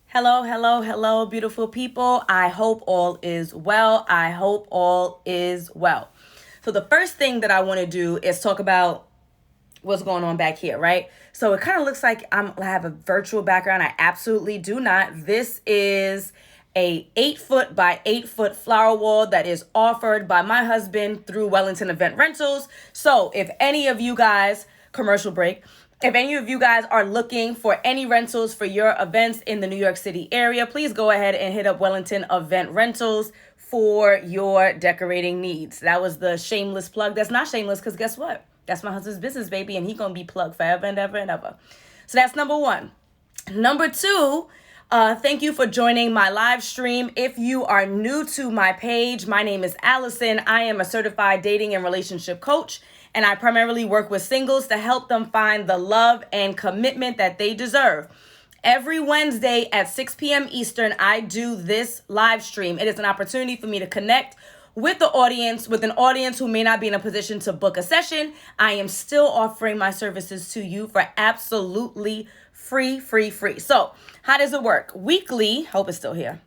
Hello, hello, hello, beautiful people. I hope all is well. I hope all is well. So, the first thing that I want to do is talk about what's going on back here, right? So, it kind of looks like I have a virtual background. I absolutely do not. This is a 8 foot by 8 foot flower wall that is offered by my husband through Wellington Event Rentals. So, if any of you guys, commercial break, if any of you guys are looking for any rentals for your events in the New York City area, please go ahead and hit up Wellington Event Rentals for your decorating needs. That was the shameless plug. That's not shameless because guess what? That's my husband's business, baby, and he's going to be plugged forever and ever and ever. So that's number one. Number two, thank you for joining my live stream. If you are new to my page, my name is Alison. I am a certified dating and relationship coach, and I primarily work with singles to help them find the love and commitment that they deserve. Every Wednesday at 6 p.m. Eastern, I do this live stream. It is an opportunity for me to connect with the audience, with an audience who may not be in a position to book a session. I am still offering my services to you for absolutely free. So how does it work? Weekly, hope it's still here.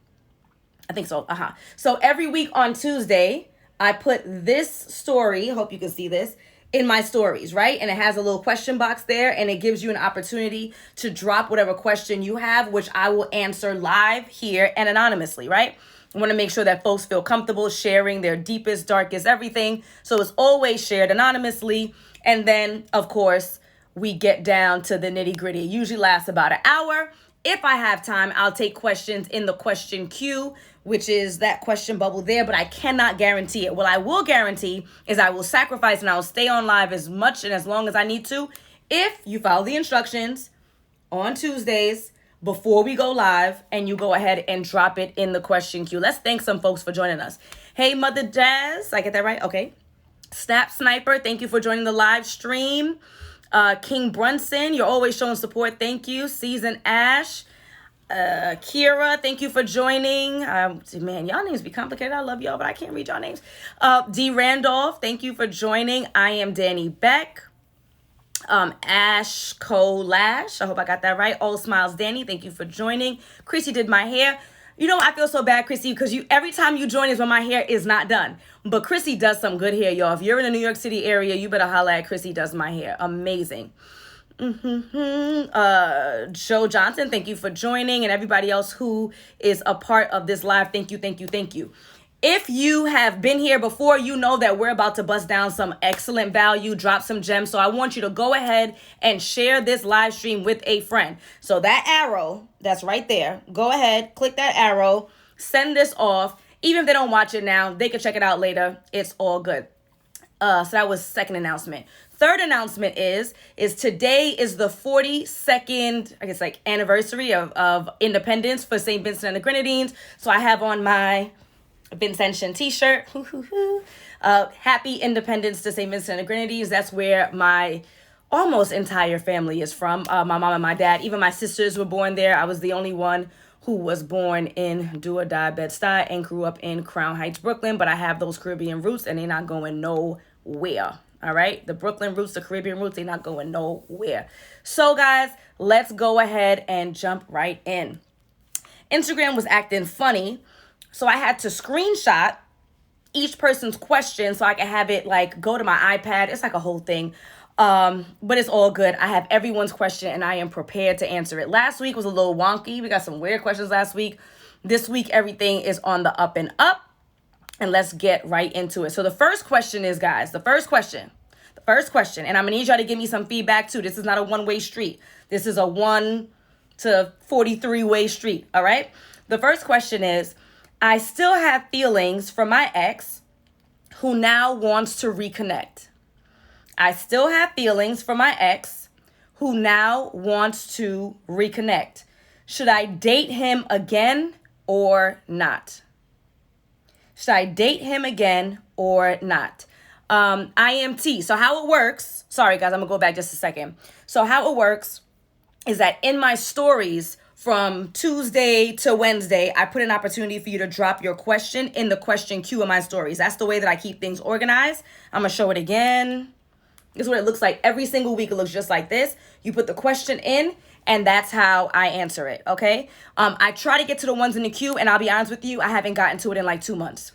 I think so. So every week on Tuesday, I put this story, hope you can see this, in my stories, right? And it has a little question box there, and it gives you an opportunity to drop whatever question you have, which I will answer live here and anonymously, right? I want to make sure that folks feel comfortable sharing their deepest, darkest everything. So it's always shared anonymously. And then, of course, we get down to the nitty gritty. It usually lasts about an hour. If I have time, I'll take questions in the question queue, which is that question bubble there, but I cannot guarantee it. What I will guarantee is I will sacrifice and I will stay on live as much and as long as I need to if you follow the instructions on Tuesdays before we go live and you go ahead and drop it in the question queue. Let's thank some folks for joining us. Hey, Mother Jazz, I get that right? Okay. Snap Sniper, thank you for joining the live stream. King Brunson, you're always showing support. Thank you. Season Ash. Kira, thank you for joining. Man, y'all names be complicated. I love y'all, but I can't read y'all names. D. Randolph, thank you for joining. I am Danny Beck. Ash Colash, I hope I got that right. All Smiles Danny, thank you for joining. Chrissy did my hair. You know, I feel so bad, Chrissy, because every time you join is when my hair is not done. But Chrissy does some good hair, y'all. If you're in the New York City area, you better holla at Chrissy does my hair. Amazing. Joe Johnson, thank you for joining. And everybody else who is a part of this live, thank you. If you have been here before, you know that we're about to bust down some excellent value, drop some gems. So I want you to go ahead and share this live stream with a friend. So that arrow that's right there, go ahead, click that arrow, send this off. Even if they don't watch it now, they can check it out later. It's all good. So that was second announcement. Third announcement is today is the 42nd, I guess, like anniversary of independence for St. Vincent and the Grenadines. So I have on my Vincentian t-shirt. Happy Independence to St. Vincent and the Grenadines. That's where my almost entire family is from. My mom and my dad, even my sisters were born there. I was the only one who was born in do or die Bed-Stuy and grew up in Crown Heights, Brooklyn. But I have those Caribbean roots and they're not going nowhere. All right. The Brooklyn roots, the Caribbean roots, they're not going nowhere. So guys, let's go ahead and jump right in. Instagram was acting funny. So I had to screenshot each person's question so I can have it like go to my iPad. It's like a whole thing. But it's all good. I have everyone's question and I am prepared to answer it. Last week was a little wonky. We got some weird questions last week. This week, everything is on the up and up. And let's get right into it. So the first question is, guys, the first question, and I'm gonna need y'all to give me some feedback too. This is not a one-way street. This is a 1 to 43-way street. All right. The first question is, I still have feelings for my ex who now wants to reconnect. I still have feelings for my ex who now wants to reconnect. Should I date him again or not? Should I date him again or not? IMT. So how it works, sorry guys, I'm gonna go back just a second. So how it works is that in my stories from Tuesday to Wednesday, I put an opportunity for you to drop your question in the question queue of my stories. That's the way that I keep things organized. I'm gonna show it again. This is what it looks like every single week. It looks just like this. You put the question in and that's how I answer it, okay? I try to get to the ones in the queue, and I'll be honest with you, I haven't gotten to it in like 2 months.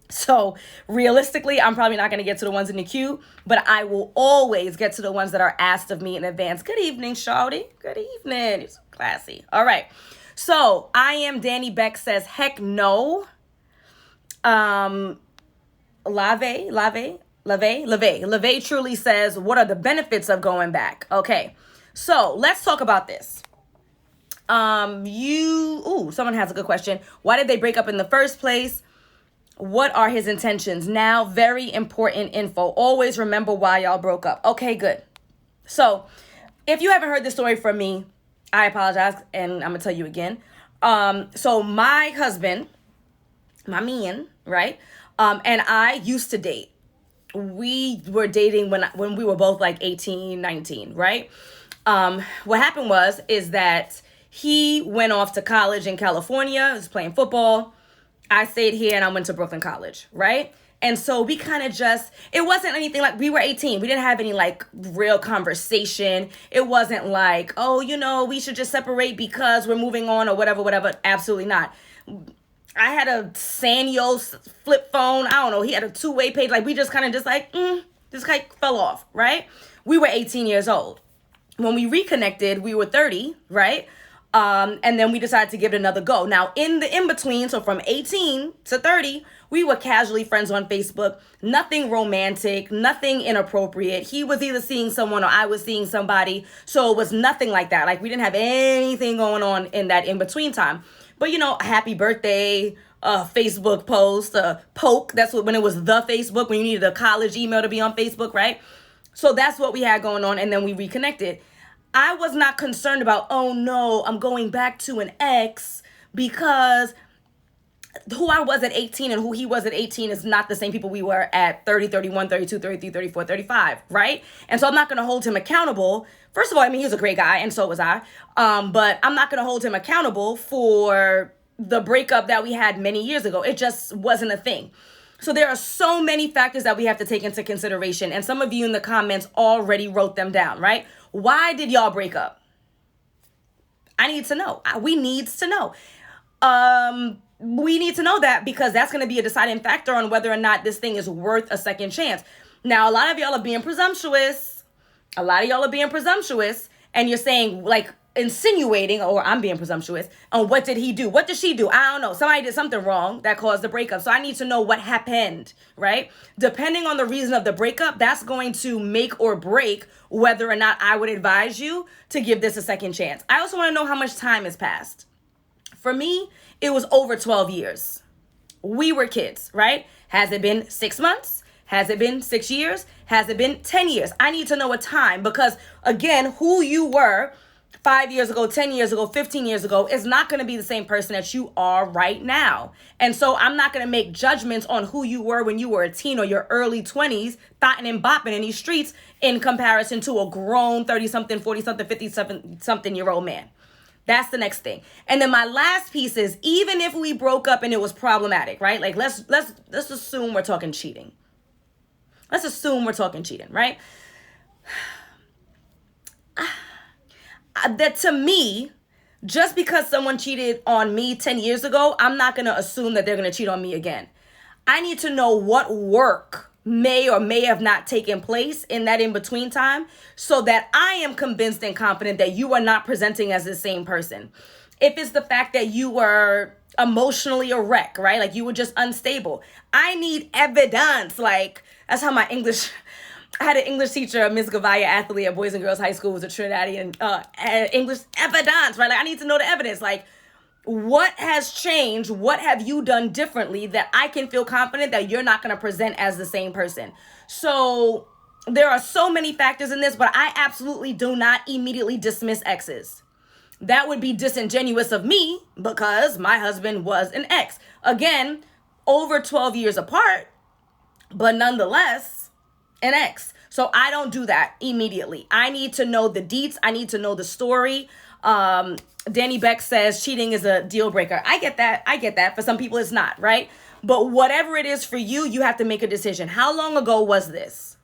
So realistically, I'm probably not going to get to the ones in the queue, but I will always get to the ones that are asked of me in advance. Good evening, shawty. Good evening. It's classy. All right. So I am Danny Beck says, heck no. Lave truly says, what are the benefits of going back? Okay. So let's talk about this. Someone has a good question. Why did they break up in the first place? What are his intentions? Now, very important info. Always remember why y'all broke up. Okay, good. So, if you haven't heard the story from me, I apologize, and I'm going to tell you again. So, my husband, my man, right, and I used to date. We were dating when we were both like 18, 19, right? What happened is that he went off to college in California, was playing football. I stayed here and I went to Brooklyn College, right? And so we kind of it wasn't anything like, we were 18. We didn't have any like real conversation. It wasn't like, oh, we should just separate because we're moving on or whatever. Absolutely not. I had a Sanyo flip phone. I don't know. He had a two-way page. Like we just kind of just fell off, right? We were 18 years old. When we reconnected, we were 30, right? And then we decided to give it another go. Now, in the in-between, so from 18 to 30, we were casually friends on Facebook. Nothing romantic, nothing inappropriate. He was either seeing someone or I was seeing somebody. So it was nothing like that. Like, we didn't have anything going on in that in-between time. But, a happy birthday, Facebook post, poke. That's when it was the Facebook, when you needed a college email to be on Facebook, right? So that's what we had going on, and then we reconnected. I was not concerned about, oh no, I'm going back to an ex, because who I was at 18 and who he was at 18 is not the same people we were at 30, 31, 32, 33, 34, 35, right? And so I'm not going to hold him accountable. First of all, he was a great guy, and so was I. But I'm not going to hold him accountable for the breakup that we had many years ago. It just wasn't a thing. So there are so many factors that we have to take into consideration. And some of you in the comments already wrote them down, right? Why did y'all break up? I need to know. We needs to know. We need to know that, because that's going to be a deciding factor on whether or not this thing is worth a second chance. Now, a lot of y'all are being presumptuous. And you're saying, like, insinuating, or I'm being presumptuous, on what did he do? What did she do? I don't know. Somebody did something wrong that caused the breakup. So I need to know what happened, right? Depending on the reason of the breakup, that's going to make or break whether or not I would advise you to give this a second chance. I also want to know how much time has passed. For me, it was over 12 years. We were kids, right? Has it been 6 months? Has it been 6 years? Has it been 10 years? I need to know a time, because, again, who you were 5 years ago, 10 years ago, 15 years ago is not going to be the same person that you are right now. And so I'm not going to make judgments on who you were when you were a teen or your early 20s, thotting and bopping in these streets, in comparison to a grown 30-something, 40-something, 50-something-year-old man. That's the next thing. And then my last piece is, even if we broke up and it was problematic, right? Like, let's assume we're talking cheating. Let's assume we're talking cheating, right? That, to me, just because someone cheated on me 10 years ago, I'm not going to assume that they're going to cheat on me again. I need to know what work may or may have not taken place in that in-between time, so that I am convinced and confident that you are not presenting as the same person. If it's the fact that you were emotionally a wreck, right? Like, you were just unstable. I need evidence. Like, that's how I had an English teacher, Miss Gavaya athlete at Boys and Girls High School, was a Trinidadian English evidence, right? Like, I need to know the evidence. Like, what has changed? What have you done differently that I can feel confident that you're not going to present as the same person? So there are so many factors in this, but I absolutely do not immediately dismiss exes. That would be disingenuous of me, because my husband was an ex. Again, over 12 years apart, but nonetheless, an ex. So I don't do that immediately. I need to know the deets. I need to know the story. Danny Beck says cheating is a deal breaker. I get that. For some people, it's not, right? But whatever it is for you, you have to make a decision. How long ago was this?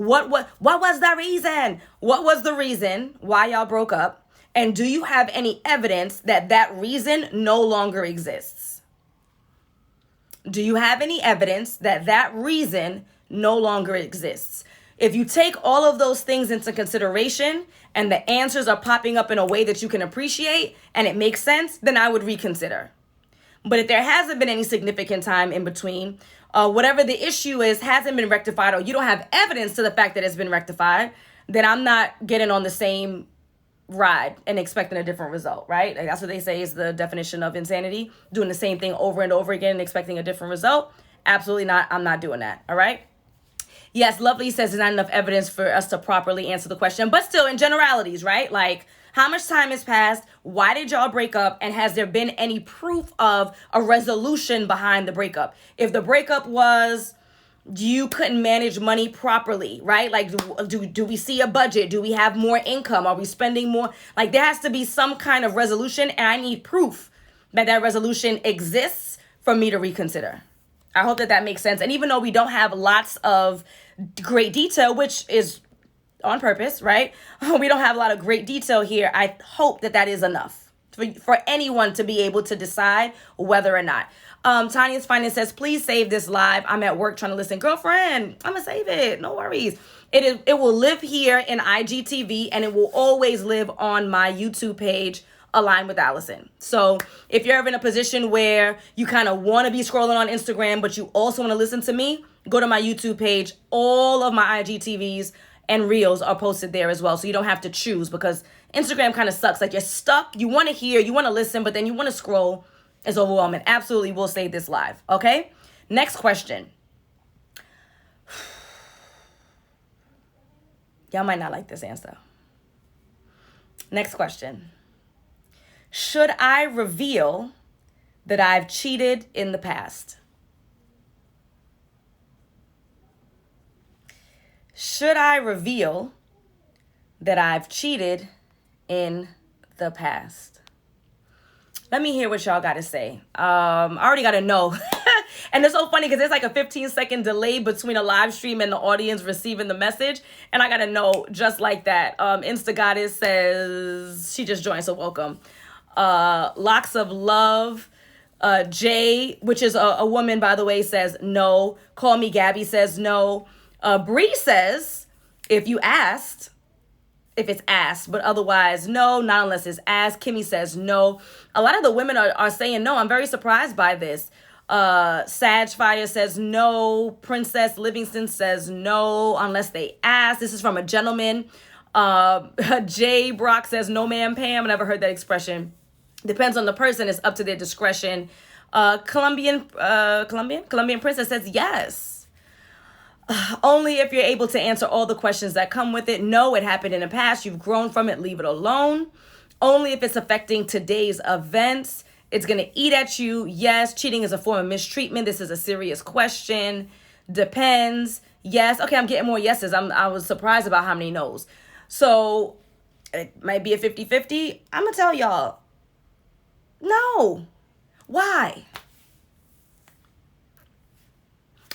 What was the reason? What was the reason why y'all broke up? And do you have any evidence that that reason no longer exists? Do you have any evidence that that reason no longer exists? If you take all of those things into consideration and the answers are popping up in a way that you can appreciate and it makes sense, then I would reconsider. But if there hasn't been any significant time in between, whatever the issue is hasn't been rectified, or you don't have evidence to the fact that it's been rectified, then I'm not getting on the same ride and expecting a different result, right? Like, that's what they say is the definition of insanity, doing the same thing over and over again and expecting a different result. Absolutely not. I'm not doing that. All right. Yes, Lovely says there's not enough evidence for us to properly answer the question, but still in generalities, right? Like, how much time has passed? Why did y'all break up? And has there been any proof of a resolution behind the breakup? If the breakup was you couldn't manage money properly, right? Like, do we see a budget? Do we have more income? Are we spending more? Like, there has to be some kind of resolution, and I need proof that that resolution exists for me to reconsider. I hope that that makes sense. And even though we don't have lots of great detail, which is on purpose, right? We don't have a lot of great detail here. I hope that that is enough for anyone to be able to decide whether or not. Tanya's Finance says, please save this live. I'm at work trying to listen. Girlfriend, I'm going to save it. No worries. It will live here in IGTV, and it will always live on my YouTube page, Align with Alison. So if you're ever in a position where you kind of want to be scrolling on Instagram, but you also want to listen to me, go to my YouTube page. All of my IGTVs and reels are posted there as well. So you don't have to choose, because Instagram kind of sucks. Like, you're stuck. You want to hear, you want to listen, but then you want to scroll. It's overwhelming. Absolutely, we'll save this live. Okay? Next question. Y'all might not like this answer. Next question. Should I reveal that I've cheated in the past? Should I reveal that I've cheated in the past? Let me hear what y'all got to say. I already got to know. And it's so funny because there's like a 15-second delay between a live stream and the audience receiving the message. And I got to know just like that. Insta Goddess says she just joined, so welcome. Locks of Love. Jay, which is a woman, by the way, says no. Call Me Gabby says no. Bree says, if it's asked, but otherwise, no, not unless it's asked. Kimmy says no. A lot of the women are saying no. I'm very surprised by this. Sag Fire says no. Princess Livingston says no, unless they ask. This is from a gentleman. Jay Brock says no, ma'am, Pam. I never heard that expression. Depends on the person. It's up to their discretion. Colombian Princess says yes. Only if you're able to answer all the questions that come with it. No, it happened in the past. You've grown from it. Leave it alone. Only if it's affecting today's events. It's going to eat at you. Yes, cheating is a form of mistreatment. This is a serious question. Depends. Yes. Okay, I'm getting more yeses. I was surprised about how many no's. So it might be a 50-50. I'm going to tell y'all, no. Why?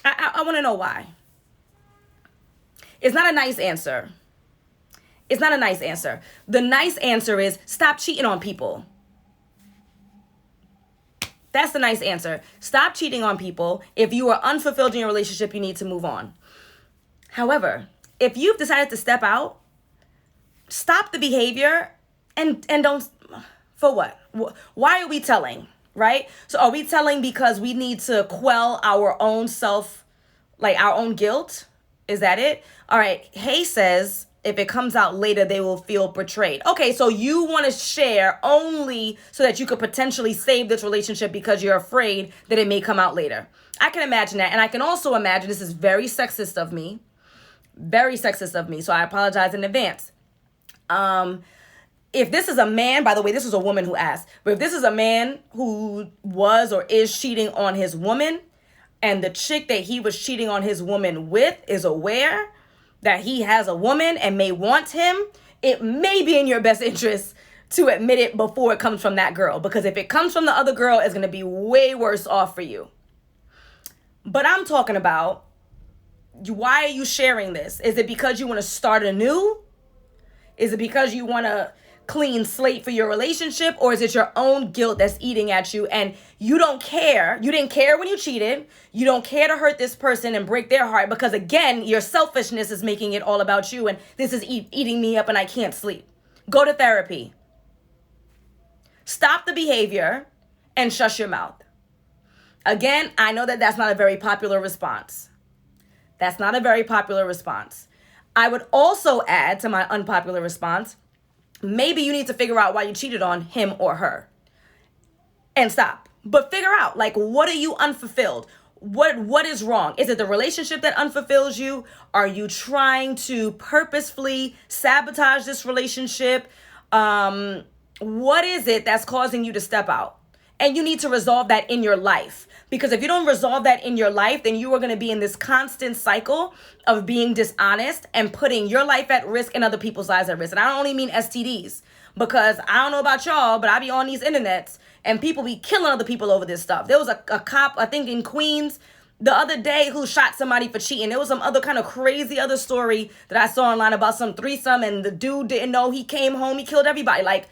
I want to know why. It's not a nice answer. It's not a nice answer. The nice answer is stop cheating on people. That's the nice answer. Stop cheating on people. If you are unfulfilled in your relationship, you need to move on. However, if you've decided to step out, stop the behavior and don't, for what? Why are we telling, right? So are we telling because we need to quell our own self, like our own guilt? Is that it? All right. Hay says, if it comes out later, they will feel betrayed. Okay, so you want to share only so that you could potentially save this relationship because you're afraid that it may come out later. I can imagine that. And I can also imagine, this is very sexist of me. Very sexist of me. So I apologize in advance. If this is a man, by the way, this was a woman who asked, but if this is a man who was or is cheating on his woman, and the chick that he was cheating on his woman with is aware that he has a woman and may want him, it may be in your best interest to admit it before it comes from that girl. Because if it comes from the other girl, it's going to be way worse off for you. But I'm talking about Why are you sharing this? Is it because you want to start anew? Is it because you want to clean slate for your relationship? Or is it your own guilt that's eating at you and you don't care? You didn't care when you cheated. You don't care to hurt this person and break their heart because, again, your selfishness is making it all about you and this is eating me up and I can't sleep. Go to therapy. Stop the behavior and shush your mouth. Again, I know that that's not a very popular response. That's not a very popular response. I would also add to my unpopular response, maybe you need to figure out why you cheated on him or her and stop. But figure out, like, what are you unfulfilled? What is wrong? Is it the relationship that unfulfills you? Are you trying to purposefully sabotage this relationship? What is it that's causing you to step out? And you need to resolve that in your life. Because if you don't resolve that in your life, then you are going to be in this constant cycle of being dishonest and putting your life at risk and other people's lives at risk. And I don't only mean STDs, because I don't know about y'all, but I be on these internets and people be killing other people over this stuff. There was a cop, I think in Queens, the other day who shot somebody for cheating. There was some other kind of crazy other story that I saw online about some threesome and the dude didn't know, he came home, he killed everybody. Like,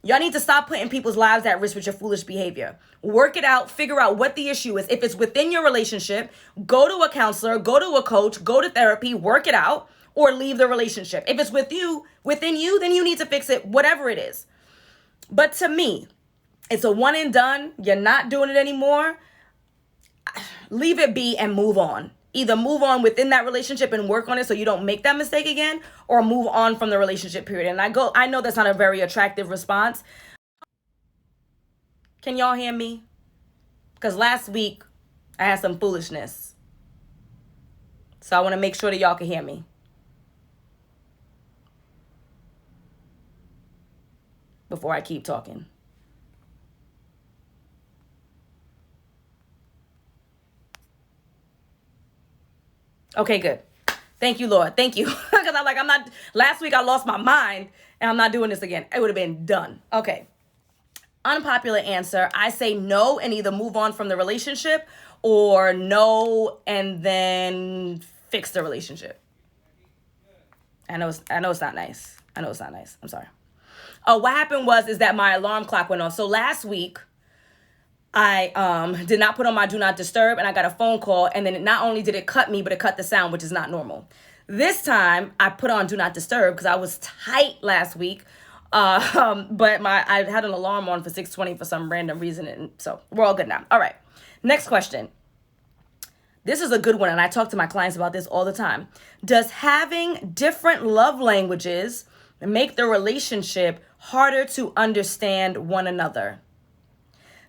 y'all need to stop putting people's lives at risk with your foolish behavior. Work it out. Figure out what the issue is. If it's within your relationship, go to a counselor, go to a coach, go to therapy, work it out, or leave the relationship. If it's within you, then you need to fix it, whatever it is. But to me, it's a one and done. You're not doing it anymore. Leave it be and move on. Either move on within that relationship and work on it so you don't make that mistake again, or move on from the relationship period. And I know that's not a very attractive response. Can y'all hear me? Because last week I had some foolishness. So I want to make sure that y'all can hear me. Before I keep talking. Okay, good. Thank you, Lord. Thank you. Because last week I lost my mind and I'm not doing this again. It would have been done. Okay. Unpopular answer. I say no and either move on from the relationship or no and then fix the relationship. I know it's not nice. I'm sorry. What happened is that my alarm clock went off. So last week, I did not put on my do not disturb and I got a phone call and then not only did it cut me, but it cut the sound, which is not normal. This time I put on do not disturb because I was tight last week. But I had an alarm on for 6:20 for some random reason. And so we're all good now. All right. Next question. This is a good one. And I talk to my clients about this all the time. Does having different love languages make the relationship harder to understand one another?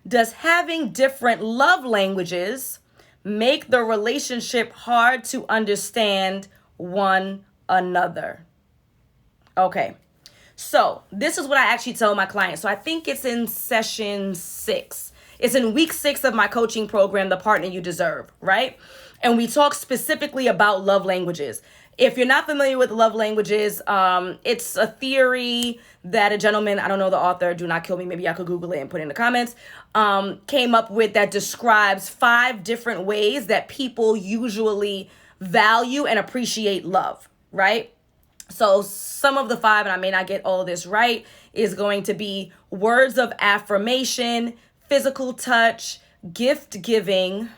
Does having different love languages make the relationship hard to understand one another? Okay. So this is what I actually tell my clients. So I think it's in session 6. It's in week 6 of my coaching program, The Partner You Deserve, right? And we talk specifically about love languages. If you're not familiar with love languages, it's a theory that a gentleman, I don't know the author, do not kill me, maybe I could Google it and put it in the comments, came up with that describes 5 different ways that people usually value and appreciate love, right? So some of the 5, and I may not get all of this right, is going to be words of affirmation, physical touch, gift giving,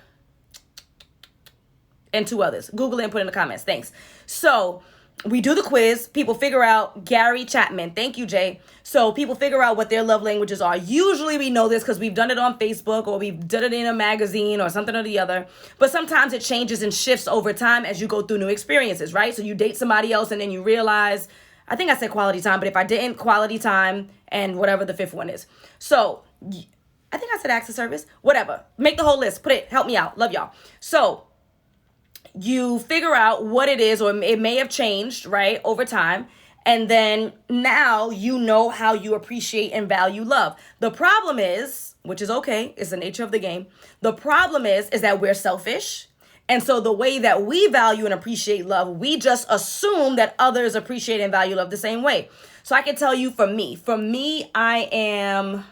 and 2 others. Google it and put it in the comments. Thanks. So we do the quiz. People figure out Gary Chapman. Thank you, Jay. So people figure out what their love languages are. Usually we know this because we've done it on Facebook or we've done it in a magazine or something or the other. But sometimes it changes and shifts over time as you go through new experiences, right? So you date somebody else and then you realize, I think I said quality time, but if I didn't, quality time and whatever the 5th one is. So I think I said acts of service, whatever. Make the whole list. Put it, help me out. Love y'all. So you figure out what it is, or it may have changed, right, over time. And then now you know how you appreciate and value love. The problem is, which is okay, it's the nature of the game. The problem is that we're selfish. And so the way that we value and appreciate love, we just assume that others appreciate and value love the same way. So I can tell you for me, I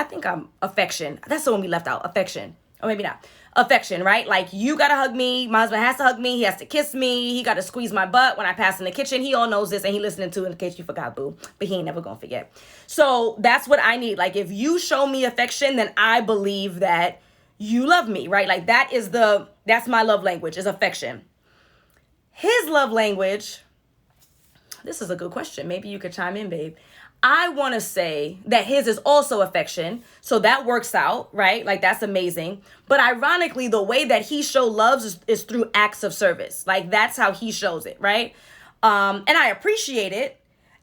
think I'm affection. That's the one we left out, affection. or maybe not. Affection, right? Like, you gotta hug me. My husband has to hug me. He has to kiss me. He gotta squeeze my butt when I pass in the kitchen. He all knows this, and he listening to it in case you forgot, boo. But he ain't never gonna forget. So that's what I need. Like, if you show me affection, then I believe that you love me, right? Like, that's my love language, is affection. His love language, this is a good question. Maybe you could chime in, babe. I want to say that his is also affection. So that works out, right? Like, that's amazing. But ironically, the way that he shows love is through acts of service. Like, that's how he shows it, right? And I appreciate it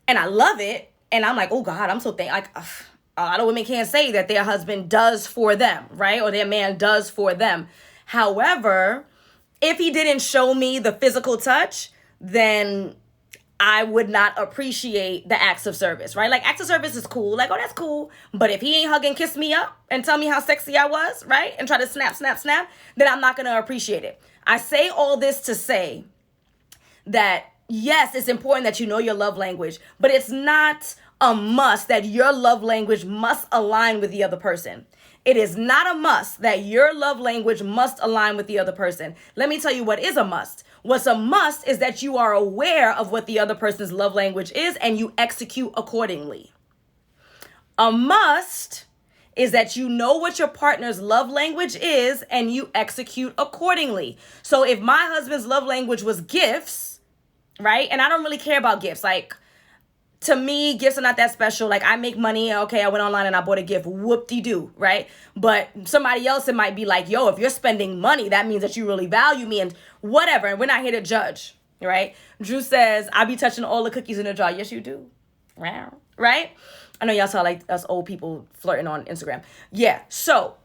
and I love it. And I'm like, oh God, I'm so thankful. Like, a lot of women can't say that their husband does for them, right? Or their man does for them. However, if he didn't show me the physical touch, then I would not appreciate the acts of service, right? Like, acts of service is cool. Like, oh, that's cool. But if he ain't hug and kiss me up and tell me how sexy I was, right? And try to snap, then I'm not going to appreciate it. I say all this to say that, yes, it's important that you know your love language, but it's not a must that your love language must align with the other person. It is not a must that your love language must align with the other person. Let me tell you what is a must. What's a must is that you are aware of what the other person's love language is and you execute accordingly. A must is that you know what your partner's love language is and you execute accordingly. So if my husband's love language was gifts, right? And I don't really care about gifts. Like, to me, gifts are not that special. Like, I make money. Okay, I went online and I bought a gift. Whoop-de-doo, right? But somebody else, it might be like, yo, if you're spending money, that means that you really value me and whatever. And we're not here to judge, right? Drew says, I be touching all the cookies in the jar. Yes, you do. Right? I know y'all saw like us old people flirting on Instagram. Yeah, so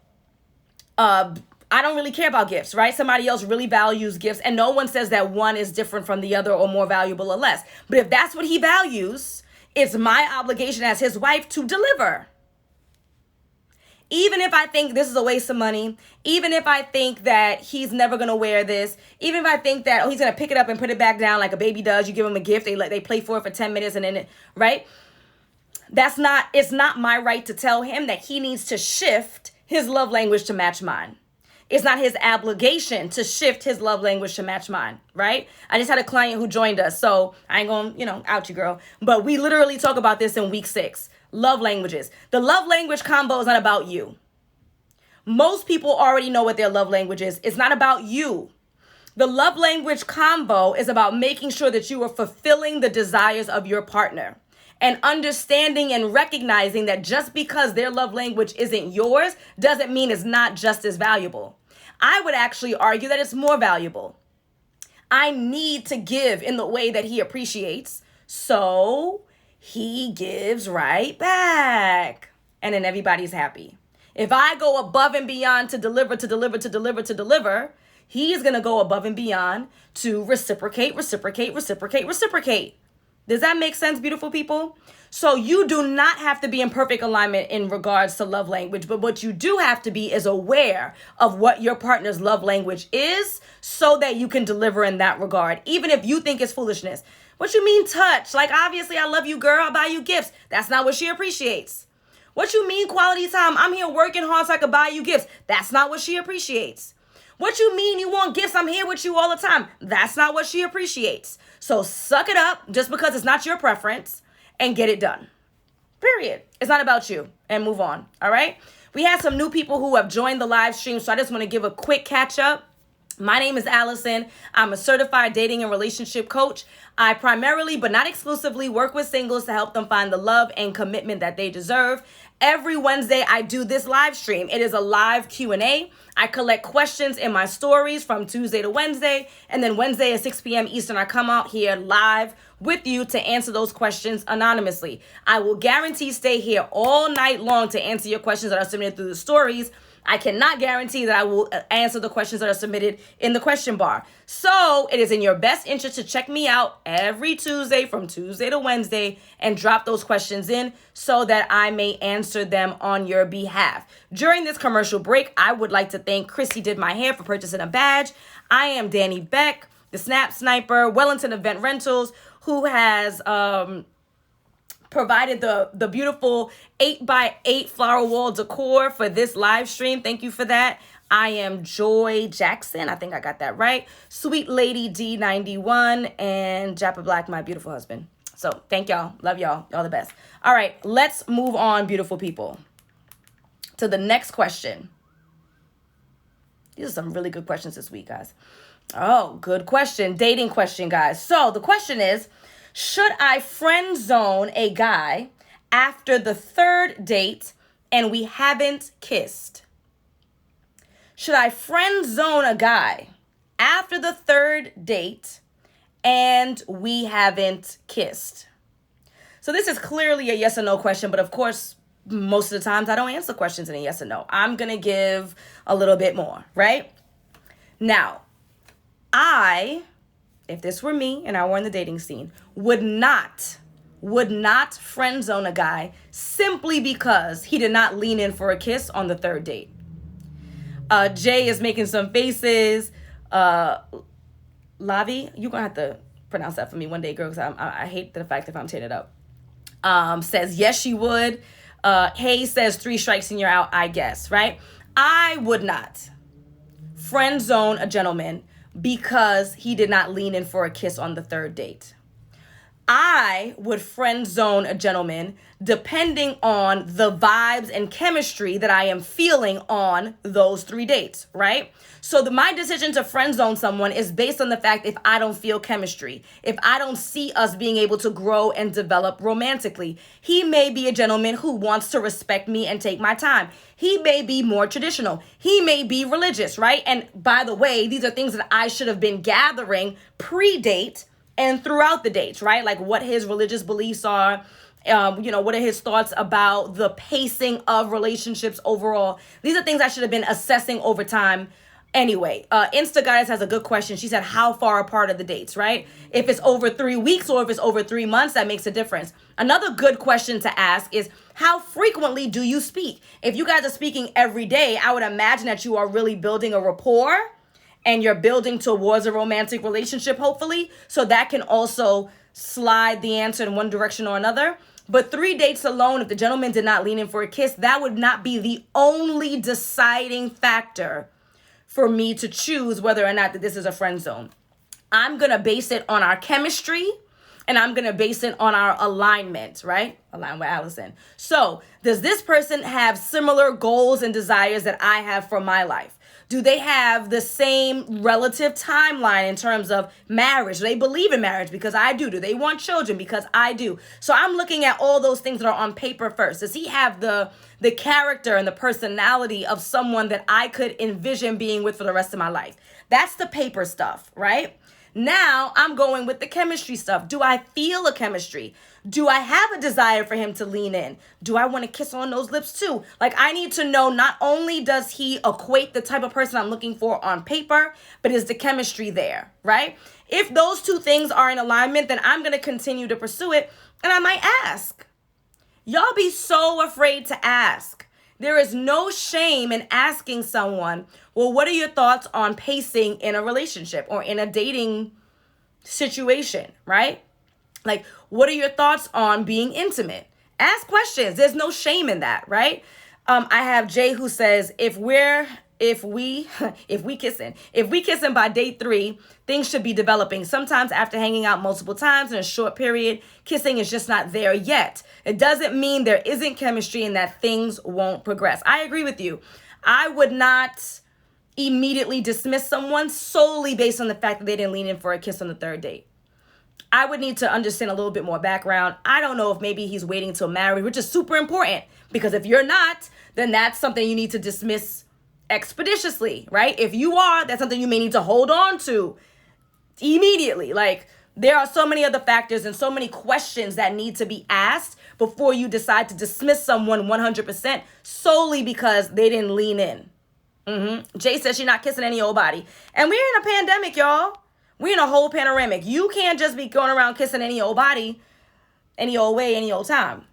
I don't really care about gifts, right? Somebody else really values gifts. And no one says that one is different from the other or more valuable or less. But if that's what he values, it's my obligation as his wife to deliver. Even if I think this is a waste of money, even if I think that he's never going to wear this, even if I think that, he's going to pick it up and put it back down like a baby does. You give him a gift, they play for it for 10 minutes and then, right? It's not my right to tell him that he needs to shift his love language to match mine. It's not his obligation to shift his love language to match mine, right? I just had a client who joined us, so I ain't gonna, out you, girl. But we literally talk about this in week 6. Love languages. The love language combo is not about you. Most people already know what their love language is. It's not about you. The love language combo is about making sure that you are fulfilling the desires of your partner and understanding and recognizing that just because their love language isn't yours doesn't mean it's not just as valuable. I would actually argue that it's more valuable. I need to give in the way that he appreciates, so he gives right back. And then everybody's happy. If I go above and beyond to deliver, he's going to go above and beyond to reciprocate. Does that make sense, beautiful people? So you do not have to be in perfect alignment in regards to love language, but what you do have to be is aware of what your partner's love language is so that you can deliver in that regard, even if you think it's foolishness. What you mean touch? Like, obviously, I love you, girl. I'll buy you gifts. That's not what she appreciates. What you mean quality time? I'm here working hard so I could buy you gifts. That's not what she appreciates. What you mean you want gifts? I'm here with you all the time. That's not what she appreciates. So suck it up just because it's not your preference and get it done. Period. It's not about you. And move on. All right? We had some new people who have joined the live stream, so I just want to give a quick catch up. My name is Alison. I'm a certified dating and relationship coach. I primarily, but not exclusively, work with singles to help them find the love and commitment that they deserve. Every Wednesday, I do this live stream. It is a live Q&A. I collect questions in my stories from Tuesday to Wednesday. And then Wednesday at 6 p.m. Eastern, I come out here live with you to answer those questions anonymously. I will guarantee stay here all night long to answer your questions that are submitted through the stories. I cannot guarantee that I will answer the questions that are submitted in the question bar. So it is in your best interest to check me out every Tuesday from Tuesday to Wednesday and drop those questions in so that I may answer them on your behalf. During this commercial break, I would like to thank Chrissy Did My Hair for purchasing a badge. I am Danny Beck, the Snap Sniper, Wellington Event Rentals, who has provided the beautiful 8x8 flower wall decor for this live stream. Thank you for that. I am Joy Jackson. I think I got that right. Sweet Lady D91 and Jappa Black, my beautiful husband. So thank y'all. Love y'all. Y'all the best. All right, let's move on, beautiful people, to the next question. These are some really good questions this week, guys. Oh, good question. Dating question, guys. So the question is, should I friend zone a guy after the third date and we haven't kissed? Should I friend zone a guy after the third date and we haven't kissed? So this is clearly a yes or no question, but of course, most of the times I don't answer questions in a yes or no. I'm going to give a little bit more, right? Now, if this were me and I were in the dating scene, would not friend zone a guy simply because he did not lean in for a kiss on the third date. Jay is making some faces. Lavi, you're going to have to pronounce that for me one day, girl, because I hate the fact if I'm tearing it up. Says, yes, she would. Hay says 3 strikes and you're out, I guess, right? I would not friend zone a gentleman because he did not lean in for a kiss on the third date. I would friend zone a gentleman depending on the vibes and chemistry that I am feeling on those 3 dates, right? So my decision to friend zone someone is based on the fact if I don't feel chemistry, if I don't see us being able to grow and develop romantically. He may be a gentleman who wants to respect me and take my time. He may be more traditional. He may be religious, right? And by the way, these are things that I should have been gathering pre-date and throughout the dates, right? Like what his religious beliefs are, what are his thoughts about the pacing of relationships overall. These are things I should have been assessing over time. Anyway, Insta Goddess has a good question. She said, how far apart are the dates, right? If it's over 3 weeks or if it's over 3 months, that makes a difference. Another good question to ask is, how frequently do you speak? If you guys are speaking every day, I would imagine that you are really building a rapport and you're building towards a romantic relationship, hopefully. So that can also slide the answer in one direction or another. But 3 dates alone, if the gentleman did not lean in for a kiss, that would not be the only deciding factor for me to choose whether or not that this is a friend zone. I'm going to base it on our chemistry and I'm going to base it on our alignment, right? Align with Alison. So does this person have similar goals and desires that I have for my life? Do they have the same relative timeline in terms of marriage? Do they believe in marriage? Because I do. Do they want children? Because I do. So I'm looking at all those things that are on paper first. Does he have the character and the personality of someone that I could envision being with for the rest of my life? That's the paper stuff, right? Now I'm going with the chemistry stuff. Do I feel a chemistry? Do I have a desire for him to lean in? Do I want to kiss on those lips too? Like, I need to know, not only does he equate the type of person I'm looking for on paper, but is the chemistry there, right? If those 2 things are in alignment, then I'm going to continue to pursue it. And I might ask. Y'all be so afraid to ask. There is no shame in asking someone, well, what are your thoughts on pacing in a relationship or in a dating situation, right? Like, what are your thoughts on being intimate? Ask questions. There's no shame in that, right? I have Jay who says, if we kissing by day 3, things should be developing. Sometimes after hanging out multiple times in a short period, kissing is just not there yet. It doesn't mean there isn't chemistry and that things won't progress. I agree with you. I would not immediately dismiss someone solely based on the fact that they didn't lean in for a kiss on the third date. I would need to understand a little bit more background. I don't know if maybe he's waiting till married, which is super important, because if you're not, then that's something you need to dismiss expeditiously, right? If you are, that's something you may need to hold on to immediately. Like, there are so many other factors and so many questions that need to be asked before you decide to dismiss someone 100% solely because they didn't lean in. Jay says she's not kissing any old body. And we're in a pandemic, y'all. We're in a whole panoramic. You can't just be going around kissing any old body, any old way, any old time.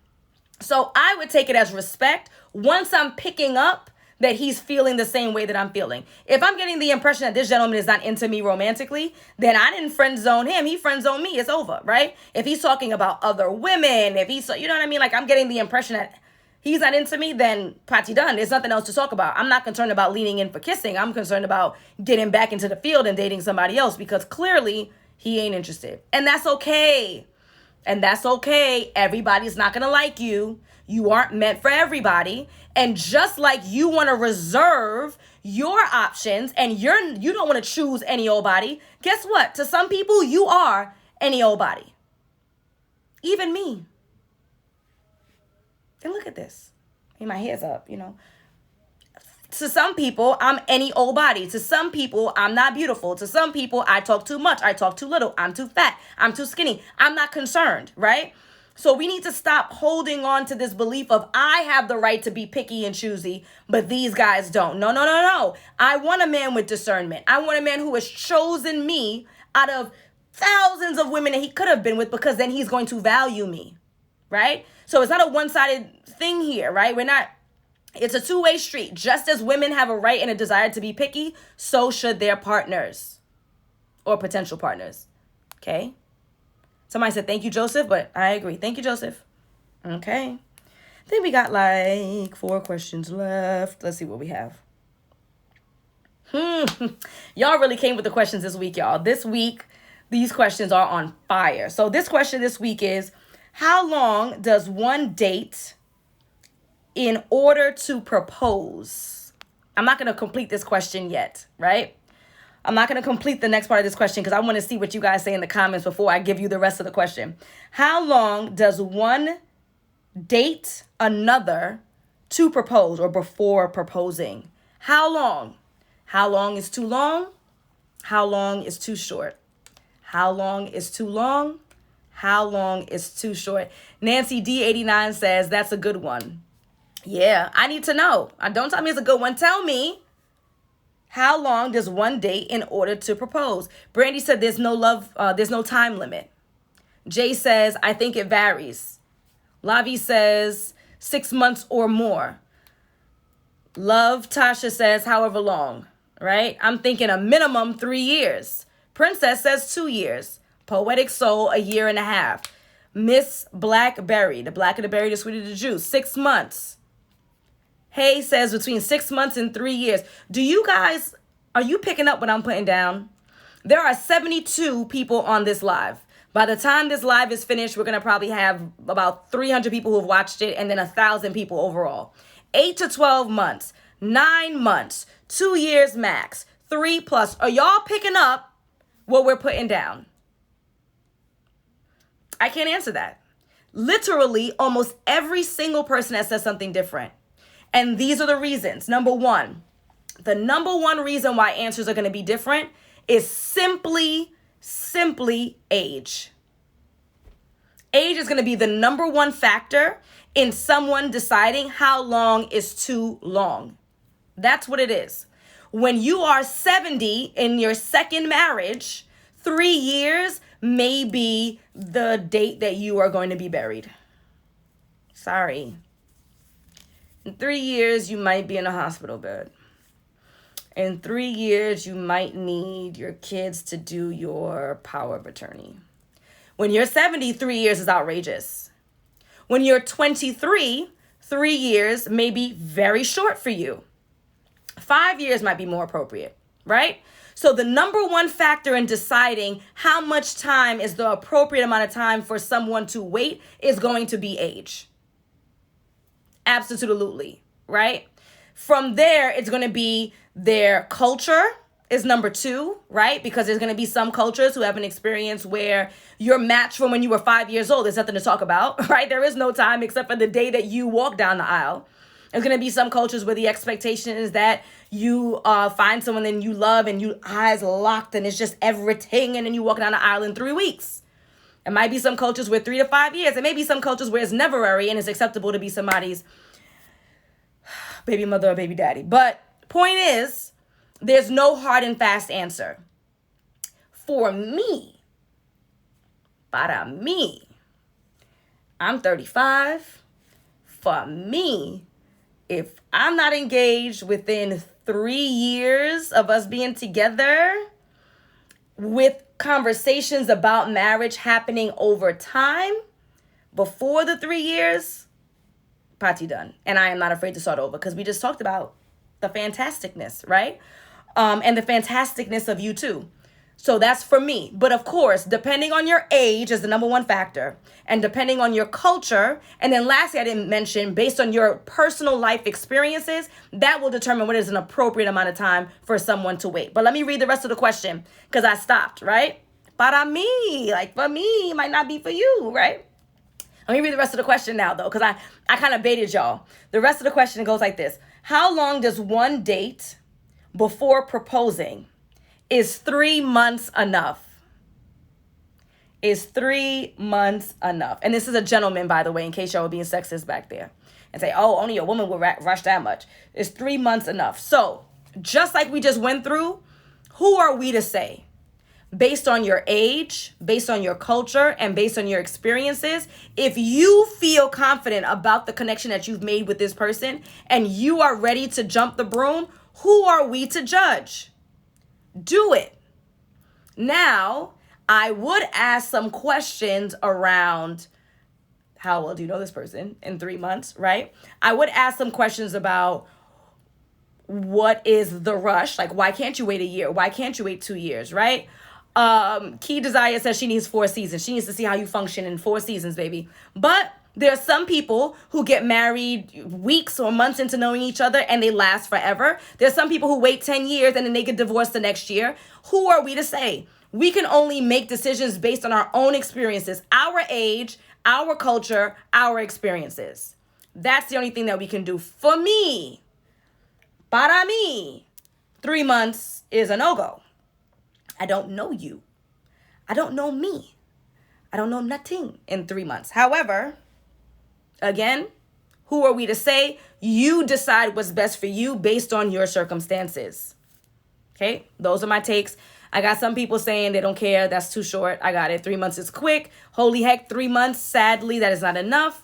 So I would take it as respect once I'm picking up that he's feeling the same way that I'm feeling. If I'm getting the impression that this gentleman is not into me romantically, then I didn't friend zone him. He friend zoned me. It's over, right? If he's talking about other women, if he's, you know what I mean? Like, I'm getting the impression that He's not into me, then party done. There's nothing else to talk about. I'm not concerned about leaning in for kissing. I'm concerned about getting back into the field and dating somebody else because clearly he ain't interested. And that's okay. And that's okay. Everybody's not going to like you. You aren't meant for everybody. And just like you want to reserve your options and you don't want to choose any old body, guess what? To some people, you are any old body. Even me. And look at this. Hey, my hair's up, To some people, I'm any old body. To some people, I'm not beautiful. To some people, I talk too much. I talk too little. I'm too fat. I'm too skinny. I'm not concerned, right? So we need to stop holding on to this belief of I have the right to be picky and choosy, but these guys don't. No, no, no, no. I want a man with discernment. I want a man who has chosen me out of thousands of women that he could have been with because then he's going to value me, right? So it's not a one-sided thing here, right? It's a two-way street. Just as women have a right and a desire to be picky, so should their partners or potential partners, okay? Somebody said, thank you, Joseph, but I agree. Thank you, Joseph. Okay. I think we got like 4 questions left. Let's see what we have. Y'all really came with the questions this week, y'all. This week, these questions are on fire. So this question this week is, how long does one date in order to propose? I'm not going to complete this question yet, right? I'm not going to complete the next part of this question because I want to see what you guys say in the comments before I give you the rest of the question. How long does one date another to propose or before proposing? How long? How long is too long? How long is too short? How long is too long? How long is too short? Nancy D89 says, that's a good one. Yeah, I need to know. Don't tell me it's a good one. Tell me, how long does one date in order to propose? Brandy said there's no time limit. Jay says, I think it varies. Lavi says 6 months or more. Love Tasha says however long, right? I'm thinking a minimum 3 years. Princess says 2 years. Poetic Soul, 1.5 years. Miss Blackberry, the blacker the berry, the sweeter the juice, 6 months. Hay says between 6 months and 3 years. Are you picking up what I'm putting down? There are 72 people on this live. By the time this live is finished, we're going to probably have about 300 people who have watched it and then 1,000 people overall. 8 to 12 months, 9 months, 2 years max, 3+. Are y'all picking up what we're putting down? I can't answer that. Literally, almost every single person that says something different. And these are the reasons. Number one, the number one reason why answers are going to be different is simply age. Age is going to be the number one factor in someone deciding how long is too long. That's what it is. When you are 70 in your second marriage, 3 years may be the date that you are going to be buried. Sorry. In 3 years, you might be in a hospital bed. In 3 years, you might need your kids to do your power of attorney. When you're 70, 3 years is outrageous. When you're 23, 3 years may be very short for you. 5 years might be more appropriate, right? So the number one factor in deciding how much time is the appropriate amount of time for someone to wait is going to be age. Absolutely, right? From there, it's going to be their culture is number 2, right? Because there's going to be some cultures who have an experience where your match from when you were 5 years old, there's nothing to talk about, right? There is no time except for the day that you walk down the aisle. There's going to be some cultures where the expectation is that you find someone that you love and you eyes locked and it's just everything. And then you walk down the aisle in 3 weeks. It might be some cultures where 3 to 5 years. It may be some cultures where it's never and it's acceptable to be somebody's baby mother or baby daddy. But point is, there's no hard and fast answer. For me, para mí, I'm 35. For me, if I'm not engaged within 3 years of us being together, with conversations about marriage happening over time, before the 3 years, party done. And I am not afraid to start over because we just talked about the fantasticness, right? And the fantasticness of you too. So that's for me. But of course, depending on your age is the number one factor. And depending on your culture. And then lastly, I didn't mention, based on your personal life experiences, that will determine what is an appropriate amount of time for someone to wait. But let me read the rest of the question because I stopped, right? Para mí, like for me, it might not be for you, right? Let me read the rest of the question now, though, because I kind of baited y'all. The rest of the question goes like this. How long does one date before proposing? Is 3 months enough? Is 3 months enough? And this is a gentleman, by the way, in case y'all were being sexist back there. And say, oh, only a woman would rush that much. Is 3 months enough? So, just like we just went through, who are we to say? Based on your age, based on your culture, and based on your experiences, if you feel confident about the connection that you've made with this person and you are ready to jump the broom, who are we to judge? Do it. Now, I would ask some questions around how well do you know this person in 3 months, right? I would ask some questions about what is the rush? Like, why can't you wait a year? Why can't you wait 2 years, right? Key Desire says she needs 4 seasons. She needs to see how you function in 4 seasons, baby. But there are some people who get married weeks or months into knowing each other and they last forever. There's some people who wait 10 years and then they get divorced the next year. Who are we to say? We can only make decisions based on our own experiences, our age, our culture, our experiences. That's the only thing that we can do. For me, para mí, 3 months is a no-go. I don't know you. I don't know me. I don't know nothing in 3 months. However, again, who are we to say? You decide what's best for you based on your circumstances. Okay, those are my takes. I got some people saying they don't care. That's too short. I got it. 3 months is quick. Holy heck, 3 months. Sadly, that is not enough.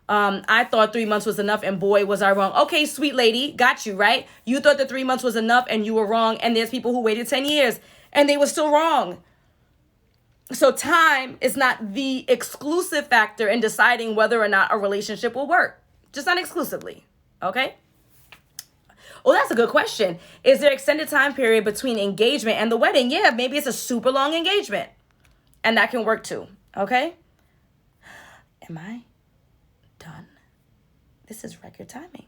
I thought 3 months was enough and boy, was I wrong. Okay, sweet lady, got you, right? You thought that 3 months was enough and you were wrong. And there's people who waited 10 years and they were still wrong. So time is not the exclusive factor in deciding whether or not a relationship will work. Just not exclusively, okay? Oh, that's a good question. Is there extended time period between engagement and the wedding? Yeah, maybe it's a super long engagement. And that can work too, okay? Am I done? This is record timing.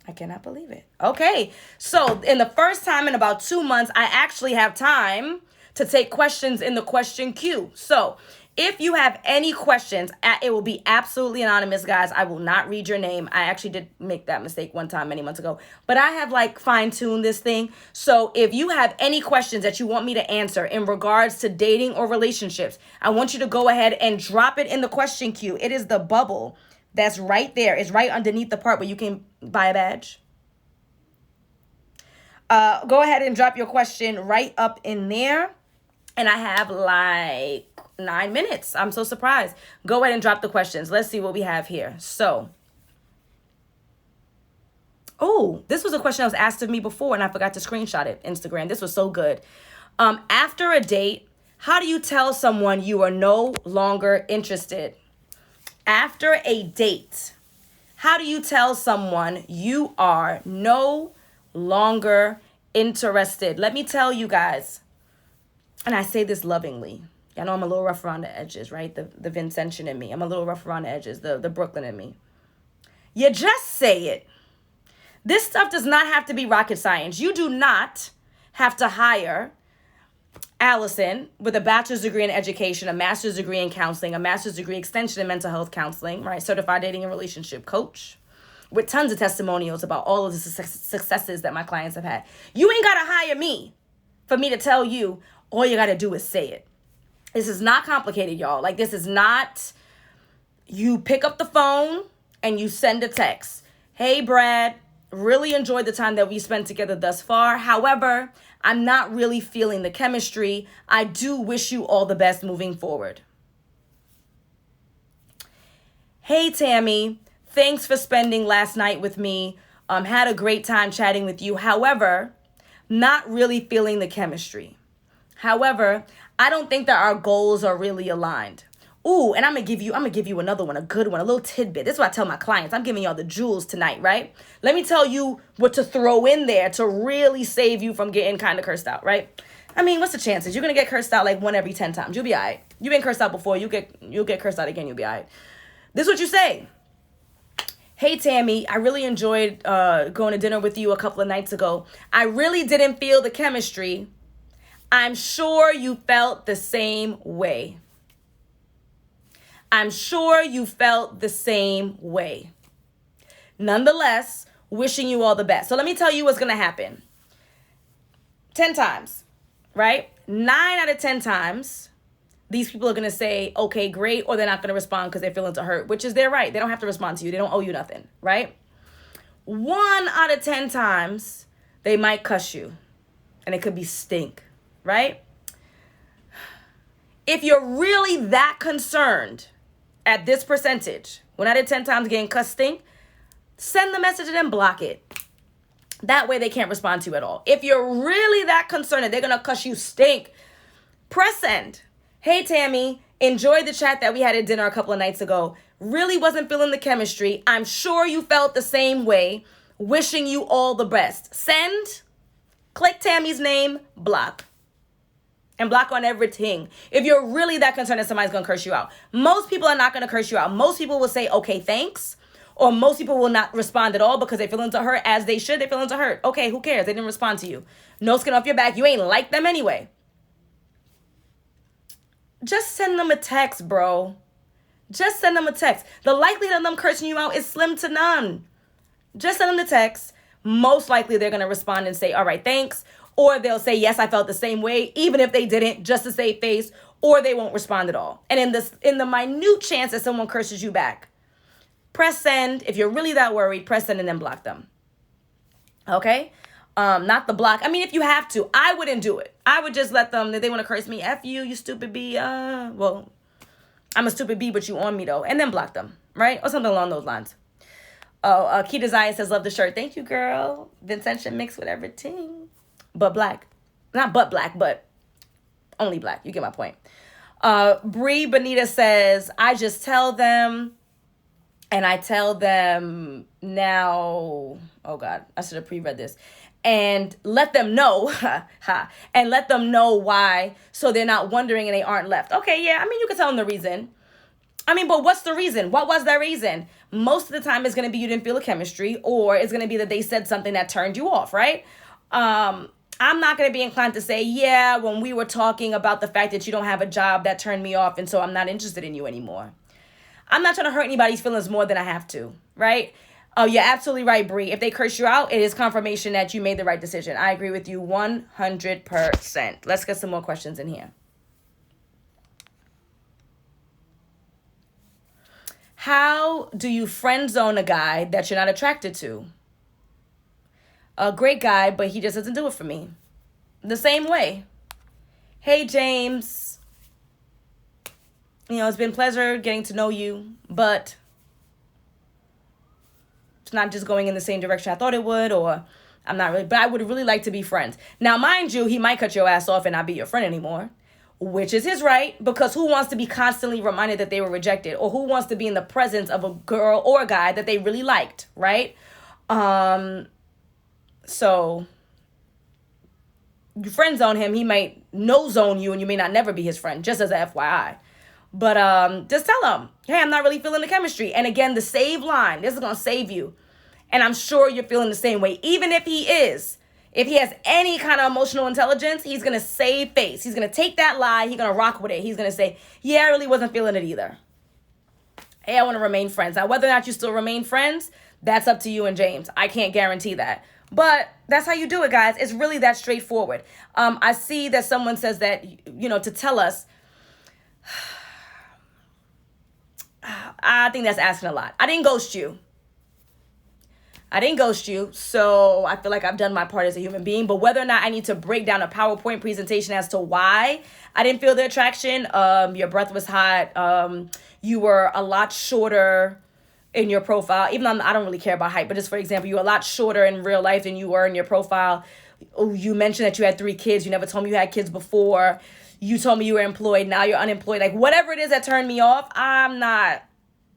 I cannot believe it. Okay, so in the first time in about 2 months, I actually have time to take questions in the question queue. So if you have any questions, it will be absolutely anonymous, guys. I will not read your name. I actually did make that mistake one time many months ago, but I have fine-tuned this thing. So if you have any questions that you want me to answer in regards to dating or relationships, I want you to go ahead and drop it in the question queue. It is the bubble that's right there. It's right underneath the part where you can buy a badge. Go ahead and drop your question right up in there. And I have 9 minutes. I'm so surprised. Go ahead and drop the questions. Let's see what we have here. So, oh, this was a question that was asked of me before and I forgot to screenshot it. Instagram. This was so good. After a date, how do you tell someone you are no longer interested? After a date, how do you tell someone you are no longer interested? Let me tell you guys, and I say this lovingly. I know I'm a little rough around the edges, right? The Vincentian in me. I'm a little rough around the edges, the Brooklyn in me. You just say it. This stuff does not have to be rocket science. You do not have to hire Alison with a bachelor's degree in education, a master's degree in counseling, a master's degree extension in mental health counseling, right? Certified dating and relationship coach with tons of testimonials about all of the successes that my clients have had. You ain't got to hire me for me to tell you. All you got to do is say it. This is not complicated, y'all. This is not, you pick up the phone and you send a text. Hey, Brad, really enjoyed the time that we spent together thus far. However, I'm not really feeling the chemistry. I do wish you all the best moving forward. Hey, Tammy, thanks for spending last night with me. Had a great time chatting with you. However, not really feeling the chemistry. However, I don't think that our goals are really aligned. Ooh, and I'm gonna give you another one, a good one, a little tidbit. This is what I tell my clients. I'm giving y'all the jewels tonight, right? Let me tell you what to throw in there to really save you from getting kind of cursed out, right? I mean, what's the chances? You're gonna get cursed out like 1 every 10 times. You'll be all right. You've been cursed out before. You'll get cursed out again. You'll be all right. This is what you say. Hey, Tammy, I really enjoyed going to dinner with you a couple of nights ago. I really didn't feel the chemistry. I'm sure you felt the same way. I'm sure you felt the same way. Nonetheless, wishing you all the best. So let me tell you what's going to happen. 10 times, right? 9 out of 10 times, these people are going to say, okay, great, or they're not going to respond because their feelings are hurt, which is their right. They don't have to respond to you. They don't owe you nothing, right? 1 out of 10 times, they might cuss you, and it could be stink, right? If you're really that concerned at this percentage, 1 out of 10 times getting cussed stink, send the message and then block it. That way they can't respond to you at all. If you're really that concerned that they're going to cuss you stink, press send. Hey, Tammy, enjoyed the chat that we had at dinner a couple of nights ago. Really wasn't feeling the chemistry. I'm sure you felt the same way. Wishing you all the best. Send, click Tammy's name, block. And block on everything. If you're really that concerned that somebody's going to curse you out. Most people are not going to curse you out. Most people will say, okay, thanks. Or most people will not respond at all because they feel into hurt as they should. They feel into hurt. Okay, who cares? They didn't respond to you. No skin off your back. You ain't like them anyway. Just send them a text, bro. Just send them a text. The likelihood of them cursing you out is slim to none. Just send them the text. Most likely they're going to respond and say, all right, thanks. Or they'll say, yes, I felt the same way, even if they didn't, just to save face. Or they won't respond at all. And in the minute chance that someone curses you back, press send. If you're really that worried, press send and then block them. Okay? Not the block. I mean, if you have to, I wouldn't do it. I would just let them, if they want to curse me, F you stupid B. Well, I'm a stupid B, but you on me though. And then block them, right? Or something along those lines. Oh, Key Design says, love the shirt. Thank you, girl. Vincent mixed with everything. But black. Not but black, but only black. You get my point. Bree Bonita says, I just tell them, and I tell them now, oh God, I should have pre-read this. And let them know, and let them know why, so they're not wondering and they aren't left. Okay, yeah, I mean, you can tell them the reason. I mean, but what's the reason? What was that reason? Most of the time it's going to be you didn't feel the chemistry, or it's going to be that they said something that turned you off, right? I'm not going to be inclined to say, yeah, when we were talking about the fact that you don't have a job, that turned me off, and so I'm not interested in you anymore. I'm not trying to hurt anybody's feelings more than I have to, right? Oh, you're absolutely right, Bree. If they curse you out, it is confirmation that you made the right decision. I agree with you 100%. Let's get some more questions in here. How do you friend zone a guy that you're not attracted to? A great guy, but he just doesn't do it for me. The same way. Hey, James. It's been a pleasure getting to know you, but it's not just going in the same direction I thought it would, or I'm not really, but I would really like to be friends. Now, mind you, he might cut your ass off and not be your friend anymore, which is his right, because who wants to be constantly reminded that they were rejected, or who wants to be in the presence of a girl or a guy that they really liked, right? So you friend zone him, he might no zone you, and you may not never be his friend, just as a FYI. But just tell him, hey, I'm not really feeling the chemistry. And again, the save line, this is going to save you. And I'm sure you're feeling the same way. Even if he has any kind of emotional intelligence, he's going to save face. He's going to take that lie. He's going to rock with it. He's going to say, yeah, I really wasn't feeling it either. Hey, I want to remain friends. Now, whether or not you still remain friends, that's up to you and James. I can't guarantee that. But that's how you do it, guys. It's really that straightforward. I see that someone says that, to tell us, I think that's asking a lot. I didn't ghost you. So I feel like I've done my part as a human being. But whether or not I need to break down a PowerPoint presentation as to why I didn't feel the attraction, your breath was hot, you were a lot shorter in your profile, even though I don't really care about height, but just for example, you're a lot shorter in real life than you were in your profile. You mentioned that you had 3 kids. You never told me you had kids before. You told me you were employed. Now you're unemployed. Like, whatever it is that turned me off, I'm not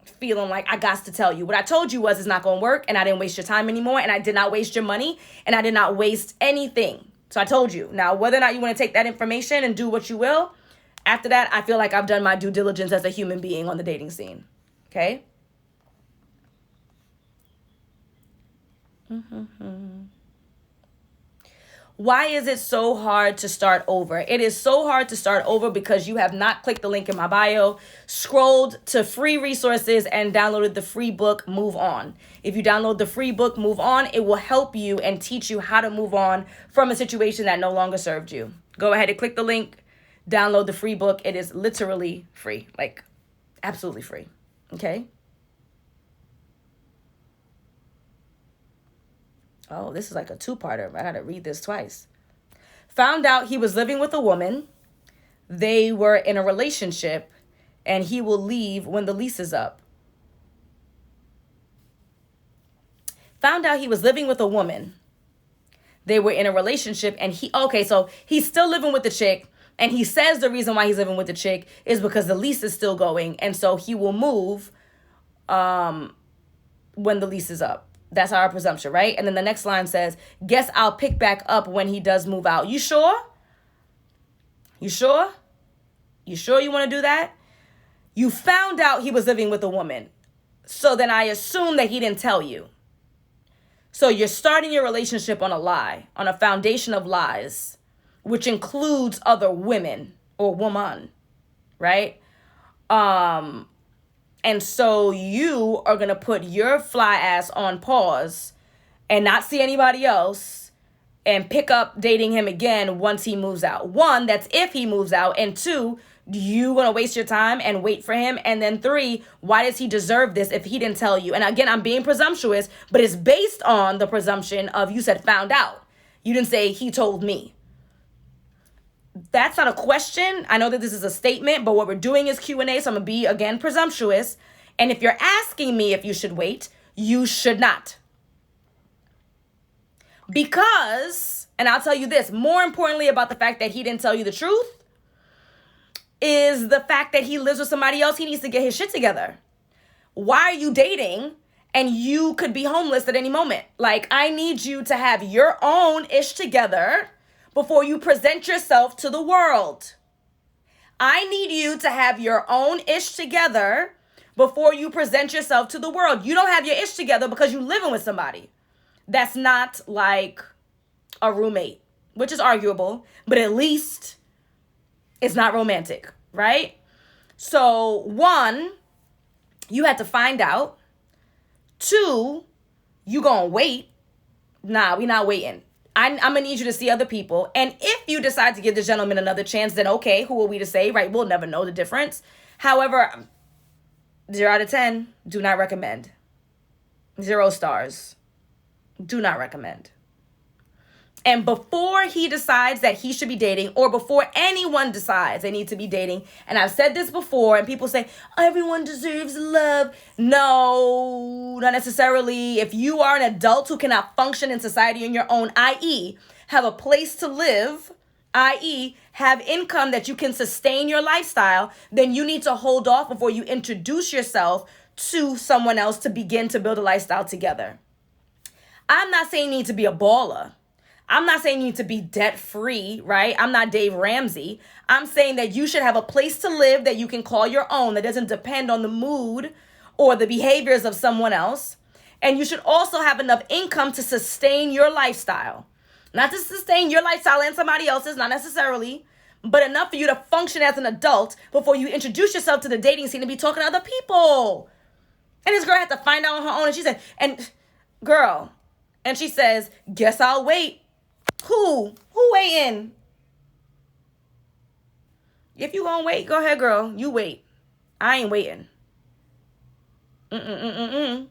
feeling like I got to tell you. What I told you was it's not going to work, and I didn't waste your time anymore, and I did not waste your money, and I did not waste anything. So I told you. Now, whether or not you want to take that information and do what you will, after that, I feel like I've done my due diligence as a human being on the dating scene. Okay? Why is it so hard to start over? It is so hard to start over because you have not clicked the link in my bio, scrolled to free resources, and downloaded the free book, Move On. If you download the free book, Move On, it will help you and teach you how to move on from a situation that no longer served you. Go ahead and click the link, download the free book. It is literally free, like absolutely free. Okay? Oh, this is like a two-parter. I gotta read this twice. Found out he was living with a woman. They were in a relationship, and he will leave when the lease is up. Found out he was living with a woman. They were in a relationship, and so he's still living with the chick, and he says the reason why he's living with the chick is because the lease is still going, and so he will move when the lease is up. That's our presumption, right? And then the next line says, guess I'll pick back up when he does move out. You sure? You sure? You sure you want to do that? You found out he was living with a woman. So then I assume that he didn't tell you. So you're starting your relationship on a lie, on a foundation of lies, which includes other women or woman, right? And so you are going to put your fly ass on pause and not see anybody else and pick up dating him again once he moves out. One, that's if he moves out. And two, you going to waste your time and wait for him? And then three, why does he deserve this if he didn't tell you? And again, I'm being presumptuous, but it's based on the presumption of you said found out. You didn't say he told me. That's not a question. I know that this is a statement, but what we're doing is Q&A, so I'm going to be, again, presumptuous. And if you're asking me if you should wait, you should not. Because, and I'll tell you this, more importantly about the fact that he didn't tell you the truth is the fact that he lives with somebody else. He needs to get his shit together. Why are you dating and you could be homeless at any moment? Like, I need you to have your own ish together before you present yourself to the world. I need you to have your own ish together before you present yourself to the world. You don't have your ish together because you're living with somebody. That's not like a roommate, which is arguable, but at least it's not romantic, right? So one, you had to find out. Two, you gonna wait. Nah, we not waiting. I'm going to need you to see other people. And if you decide to give this gentleman another chance, then okay, who are we to say, right? We'll never know the difference. However, 0 out of 10, do not recommend. 0 stars. Do not recommend. And before he decides that he should be dating, or before anyone decides they need to be dating, and I've said this before, and people say, everyone deserves love. No, not necessarily. If you are an adult who cannot function in society on your own, i.e., have a place to live, i.e., have income that you can sustain your lifestyle, then you need to hold off before you introduce yourself to someone else to begin to build a lifestyle together. I'm not saying you need to be a baller. I'm not saying you need to be debt-free, right? I'm not Dave Ramsey. I'm saying that you should have a place to live that you can call your own, that doesn't depend on the mood or the behaviors of someone else. And you should also have enough income to sustain your lifestyle. Not to sustain your lifestyle and somebody else's, not necessarily, but enough for you to function as an adult before you introduce yourself to the dating scene and be talking to other people. And this girl had to find out on her own. And she said, and she says, guess I'll wait. Who waiting? If you gonna wait, go ahead, girl. You wait. I ain't waiting. I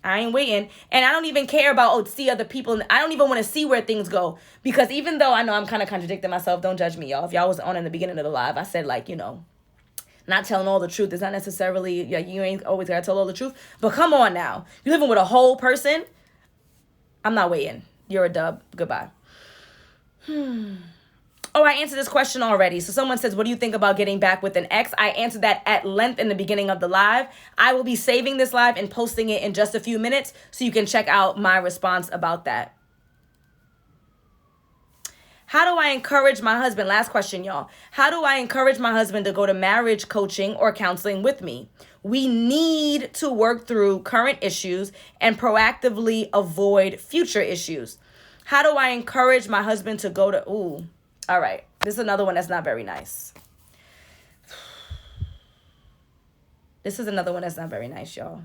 ain't waiting. And I don't even care about, see other people. I don't even want to see where things go. Because even though I know I'm kind of contradicting myself, don't judge me, y'all. If y'all was on in the beginning of the live, I said, like, not telling all the truth is not necessarily, you ain't always gotta tell all the truth. But come on now. You're living with a whole person. I'm not waiting. You're a dub. Goodbye. Oh, I answered this question already. So someone says, what do you think about getting back with an ex? I answered that at length in the beginning of the live. I will be saving this live and posting it in just a few minutes so you can check out my response about that. How do I encourage my husband? Last question, y'all. How do I encourage my husband to go to marriage coaching or counseling with me? We need to work through current issues and proactively avoid future issues. How do I encourage my husband to go to... Ooh, all right. This is another one that's not very nice. This is another one that's not very nice, y'all.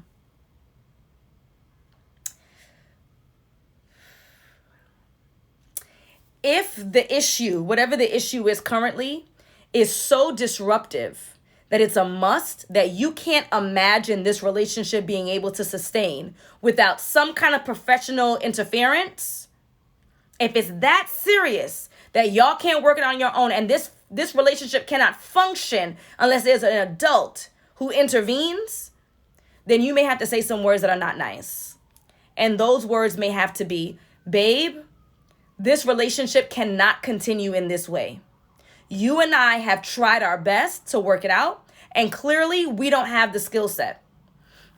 If the issue, whatever the issue is currently, is so disruptive that it's a must, that you can't imagine this relationship being able to sustain without some kind of professional interference, if it's that serious that y'all can't work it on your own and this relationship cannot function unless there's an adult who intervenes, then you may have to say some words that are not nice. And those words may have to be, babe, this relationship cannot continue in this way. You and I have tried our best to work it out, and clearly we don't have the skill set.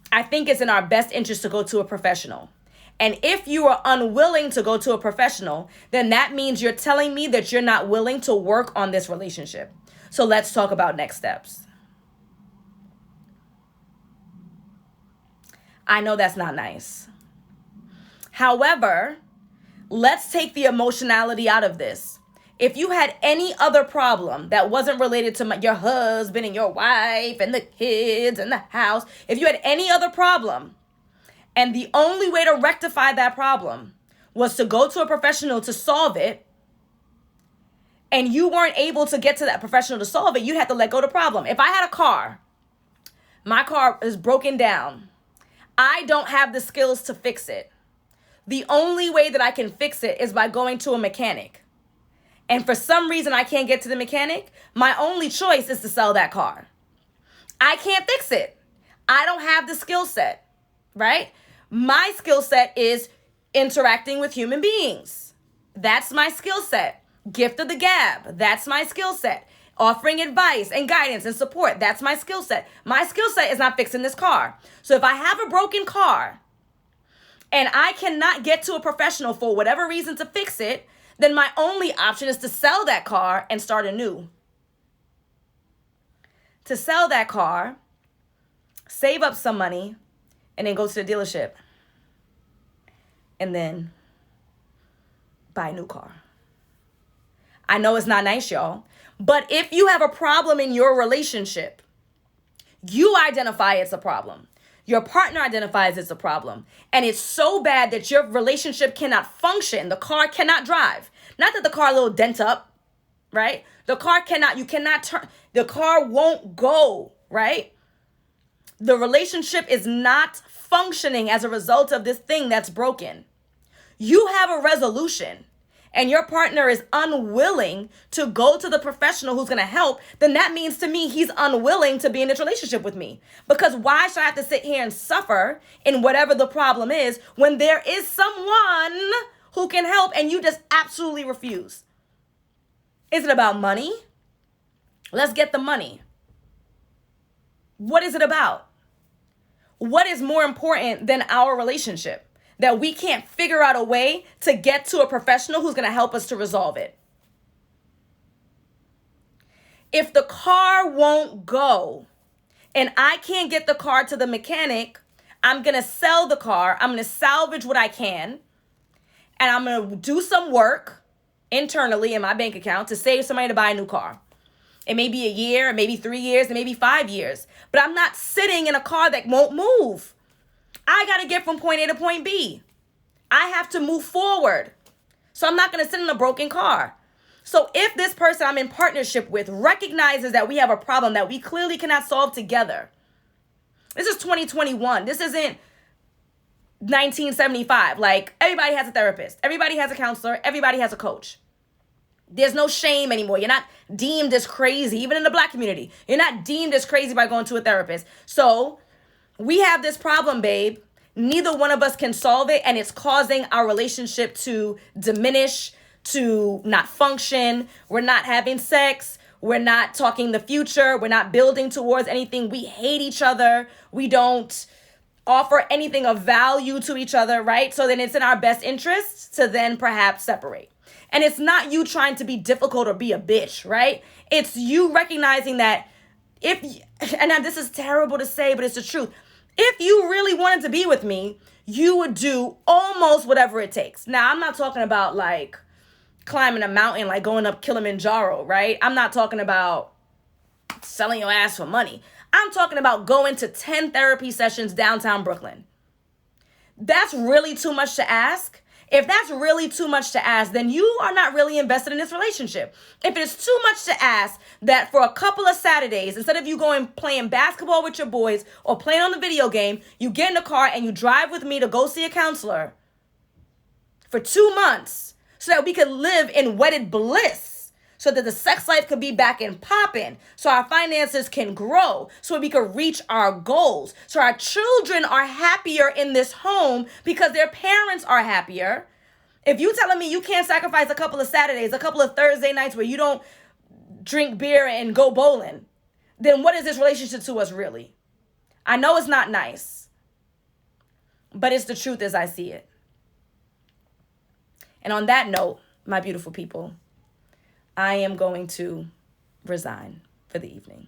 I think it's in our best interest to go to a professional. And if you are unwilling to go to a professional, then that means you're telling me that you're not willing to work on this relationship. So let's talk about next steps. I know that's not nice. However, let's take the emotionality out of this. If you had any other problem that wasn't related to your husband and your wife and the kids and the house, if you had any other problem, and the only way to rectify that problem was to go to a professional to solve it, and you weren't able to get to that professional to solve it, you'd have to let go of the problem. If I had a car, my car is broken down, I don't have the skills to fix it. The only way that I can fix it is by going to a mechanic. And for some reason I can't get to the mechanic, my only choice is to sell that car. I can't fix it. I don't have the skill set, right? My skill set is interacting with human beings. That's my skill set. Gift of the gab. That's my skill set. Offering advice and guidance and support. That's my skill set. My skill set is not fixing this car. So if I have a broken car and I cannot get to a professional for whatever reason to fix it, then my only option is to sell that car and start anew. To sell that car, save up some money, and then go to the dealership and then buy a new car. I know it's not nice, y'all, but if you have a problem in your relationship, you identify it's a problem. Your partner identifies it's a problem. And it's so bad that your relationship cannot function. The car cannot drive. Not that the car a little dent up, right? The car cannot, you cannot turn, the car won't go, right? The relationship is not functioning as a result of this thing that's broken. You have a resolution and your partner is unwilling to go to the professional who's going to help, then that means to me he's unwilling to be in this relationship with me. Because why should I have to sit here and suffer in whatever the problem is when there is someone who can help and you just absolutely refuse? Is it about money? Let's get the money. What is it about? What is more important than our relationship? That we can't figure out a way to get to a professional who's going to help us to resolve it. If the car won't go and I can't get the car to the mechanic, I'm going to sell the car. I'm going to salvage what I can. And I'm going to do some work internally in my bank account to save somebody to buy a new car. It may be a year, it may be 3 years, it may be 5 years. But I'm not sitting in a car that won't move. I got to get from point A to point B. I have to move forward. So I'm not going to sit in a broken car. So if this person I'm in partnership with recognizes that we have a problem that we clearly cannot solve together. This is 2021. This isn't 1975. Like, everybody has a therapist. Everybody has a counselor. Everybody has a coach. There's no shame anymore. You're not deemed as crazy, even in the Black community. You're not deemed as crazy by going to a therapist. So we have this problem, babe. Neither one of us can solve it, and it's causing our relationship to diminish, to not function. We're not having sex. We're not talking the future. We're not building towards anything. We hate each other. We don't offer anything of value to each other, right? So then it's in our best interest to then perhaps separate. And it's not you trying to be difficult or be a bitch, right? It's you recognizing that and this is terrible to say, but it's the truth. If you really wanted to be with me, you would do almost whatever it takes. Now, I'm not talking about like climbing a mountain, like going up Kilimanjaro, right? I'm not talking about selling your ass for money. I'm talking about going to 10 therapy sessions downtown Brooklyn. That's really too much to ask. If that's really too much to ask, then you are not really invested in this relationship. If it's too much to ask that for a couple of Saturdays, instead of you going playing basketball with your boys or playing on the video game, you get in the car and you drive with me to go see a counselor for 2 months so that we could live in wedded bliss, so that the sex life could be back and popping, so our finances can grow, so we could reach our goals, so our children are happier in this home because their parents are happier. If you telling me you can't sacrifice a couple of Saturdays, a couple of Thursday nights where you don't drink beer and go bowling, then what is this relationship to us really? I know it's not nice, but it's the truth as I see it. And on that note, my beautiful people, I am going to resign for the evening.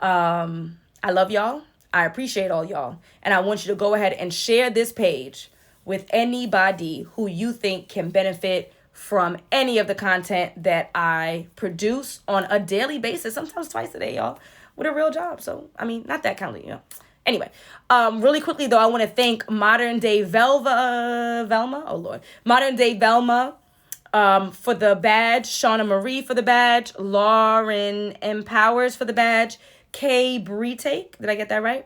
I love y'all. I appreciate all y'all. And I want you to go ahead and share this page with anybody who you think can benefit from any of the content that I produce on a daily basis, sometimes twice a day, y'all, with a real job. So, I mean, not that kind of, Anyway, really quickly, though, I want to thank Modern Day Velma. Oh, Lord. Modern Day Velma. For the badge, Shauna Marie for the badge, Lauren Empowers for the badge, Kay Bretake, did I get that right?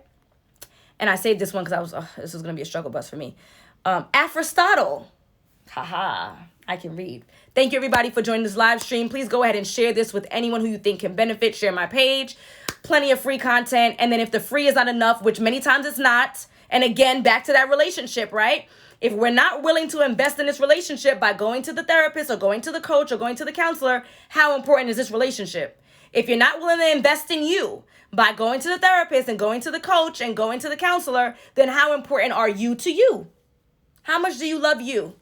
And I saved this one because this was going to be a struggle bus for me. Aristotle, I can read. Thank you everybody for joining this live stream. Please go ahead and share this with anyone who you think can benefit. Share my page, plenty of free content. And then if the free is not enough, which many times it's not, and again, back to that relationship, right? If we're not willing to invest in this relationship by going to the therapist or going to the coach or going to the counselor, how important is this relationship? If you're not willing to invest in you by going to the therapist and going to the coach and going to the counselor, then how important are you to you? How much do you love you?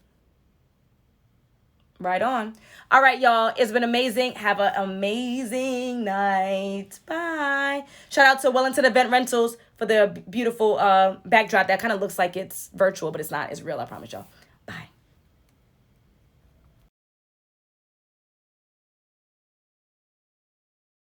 Right on. All right, y'all. It's been amazing. Have an amazing night. Bye. Shout out to Wellington Event Rentals for the beautiful backdrop that kind of looks like it's virtual, but it's not. It's real, I promise y'all.